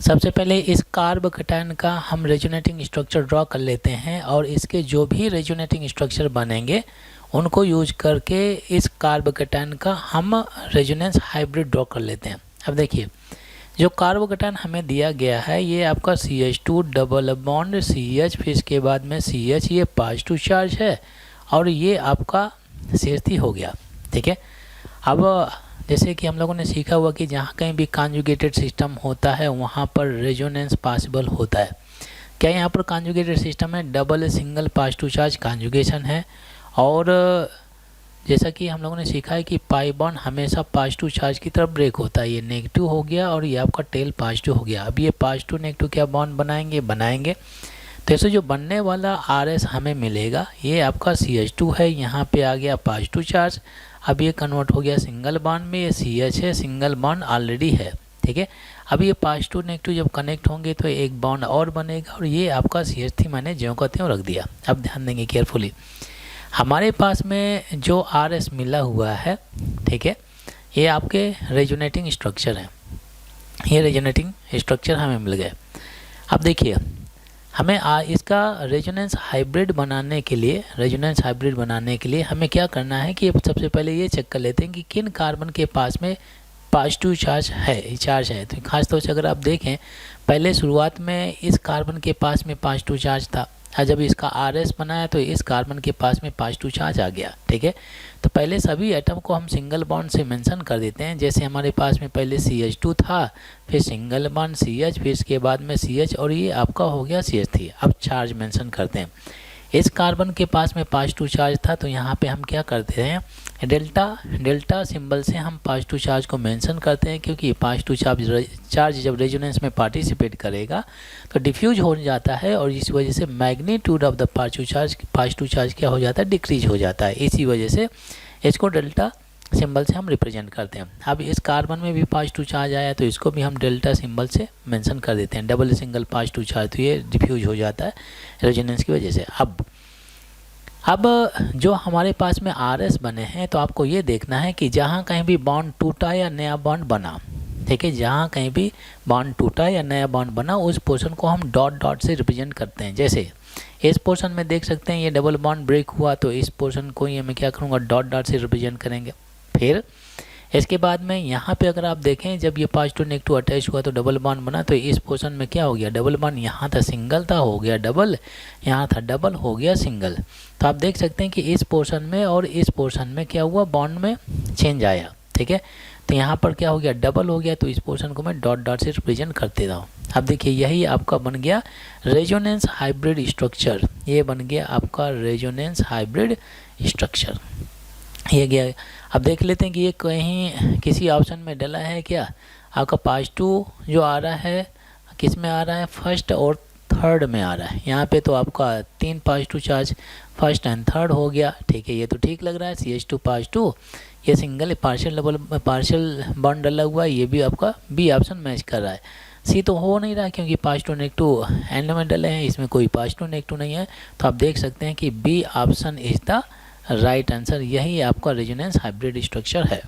सबसे पहले इस कार्ब कटायन का हम रेजोनेटिंग स्ट्रक्चर ड्रॉ कर लेते हैं और इसके जो भी रेजोनेटिंग स्ट्रक्चर बनेंगे उनको यूज करके इस कार्ब कटायन का हम रेजोनेंस हाइब्रिड ड्रॉ कर लेते हैं। अब देखिए, जो कार्ब कटायन हमें दिया गया है ये आपका CH2 डबल बॉन्ड CH, फिर इसके बाद में CH, ये पॉजिटिव चार्ज है और ये आपका CH3 हो गया। ठीक है, अब जैसे कि हम लोगों ने सीखा हुआ कि जहाँ कहीं भी कॉन्जुगेटेड सिस्टम होता है वहाँ पर रेजोनेंस पॉसिबल होता है। क्या यहाँ पर कॉन्जुगेटेड सिस्टम है? Double single positive charge conjugation है। और जैसा कि हम लोगों ने सीखा है कि पाई बॉन्ड हमेशा पॉजिटिव चार्ज की तरफ ब्रेक होता है। ये नेगेटिव हो गया और ये आपका टेल पॉजिटिव हो गया। अब ये पॉजिटिव नेगेटिव क्या बॉन्ड बनाएंगे। तो ऐसे जो बनने वाला RS हमें मिलेगा ये आपका CH2 है, यहाँ पे आ गया पॉजिटिव चार्ज। अब ये कन्वर्ट हो गया सिंगल बॉन्ड में, ये CH है, सिंगल बॉन्ड ऑलरेडी है। ठीक है, अब ये पॉजिटिव नेगेटिव जब कनेक्ट होंगे तो एक बॉन्ड और बनेगा और ये आपका CH3 मैंने ज्यों का त्यों रख दिया। अब ध्यान देंगे केयरफुली, हमारे पास में जो RS मिला हुआ है, ठीक है, ये आपके रेजोनेटिंग स्ट्रक्चर हैं। ये रेजोनेटिंग स्ट्रक्चर हमें मिल गए। अब देखिए, हमें इसका रेजोनेंस हाइब्रिड बनाने के लिए हमें क्या करना है कि सबसे पहले ये चेक कर लेते हैं कि किन कार्बन के पास में पॉजिटिव चार्ज है। तो खास तौर से अगर आप देखें, पहले शुरुआत में इस कार्बन के पास में पॉजिटिव चार्ज था और जब इसका RS बनाया तो इस कार्बन के पास में पॉजिटिव चार्ज आ गया। ठीक है, तो पहले सभी एटम को हम सिंगल बॉन्ड से मेंशन कर देते हैं। जैसे हमारे पास में पहले CH2 था, फिर सिंगल बॉन्ड CH, फिर इसके बाद में CH और ये आपका हो गया CH3। अब चार्ज मेंशन करते हैं। इस कार्बन के पास में पॉजिटिव चार्ज था तो यहाँ पे हम क्या करते हैं, डेल्टा सिंबल से हम पॉजिटिव चार्ज को मेंशन करते हैं, क्योंकि पॉजिटिव चार्ज जब रेजोनेंस में पार्टिसिपेट करेगा तो डिफ्यूज हो जाता है और इस वजह से magnitude of the positive charge क्या हो जाता है, डिक्रीज हो जाता है। इसी वजह से इसको डेल्टा सिंबल से हम रिप्रेजेंट करते हैं। अब इस कार्बन में भी पॉजिटिव चार्ज आया तो इसको भी हम डेल्टा सिंबल से मेंशन कर देते हैं। डबल सिंगल पॉजिटिव चार्ज तो ये डिफ्यूज हो जाता है रेजोनेंस की वजह से। अब जो हमारे पास में RS बने हैं तो आपको ये देखना है कि जहाँ कहीं भी बॉन्ड टूटा या नया बॉन्ड बना, ठीक है, जहाँ कहीं भी बॉन्ड टूटा या नया बॉन्ड बना उस पोर्शन को हम डॉट से रिप्रेजेंट करते हैं। जैसे इस पोर्शन में देख सकते हैं ये डबल बॉन्ड ब्रेक हुआ तो इस पोर्शन को ये मैं क्या करूँगा, डॉट से रिप्रेजेंट करेंगे। फिर इसके बाद में यहाँ पे अगर आप देखें, जब ये पॉजिटिव नेगेटिव अटैच हुआ तो डबल बॉन्ड बना, तो इस पोर्शन में क्या हो गया, डबल बॉन्ड, यहाँ था सिंगल था हो गया डबल, यहाँ था डबल हो गया सिंगल। तो आप देख सकते हैं कि इस पोर्शन में और इस पोर्शन में क्या हुआ, बॉन्ड में चेंज आया। ठीक है, तो यहाँ पर क्या हो गया, डबल हो गया, तो इस पोर्शन को मैं डॉट से रिप्रेजेंट करते रहा हूँ। अब देखिए यही आपका बन गया रेजोनेंस हाइब्रिड स्ट्रक्चर। ये बन गया आपका रेजोनेंस हाइब्रिड स्ट्रक्चर, ये गया। अब देख लेते हैं कि ये कहीं किसी ऑप्शन में डला है क्या। आपका पॉजिटिव जो आ रहा है किस में आ रहा है, फर्स्ट और थर्ड में आ रहा है। यहाँ पे तो आपका 3 positive charge first and third हो गया। ठीक है, ये तो ठीक लग रहा है। CH2 पॉजिटिव, ये सिंगल पार्शियल बॉन्ड डला हुआ है, ये भी आपका B ऑप्शन मैच कर रहा है। C तो हो नहीं रहा क्योंकि पॉजिटिव नेगेटिव एंड में डले हैं, इसमें कोई पॉजिटिव नेगेटिव नहीं है। तो आप देख सकते हैं कि B option is the right answer. यही आपका रेजोनेंस हाइब्रिड स्ट्रक्चर है।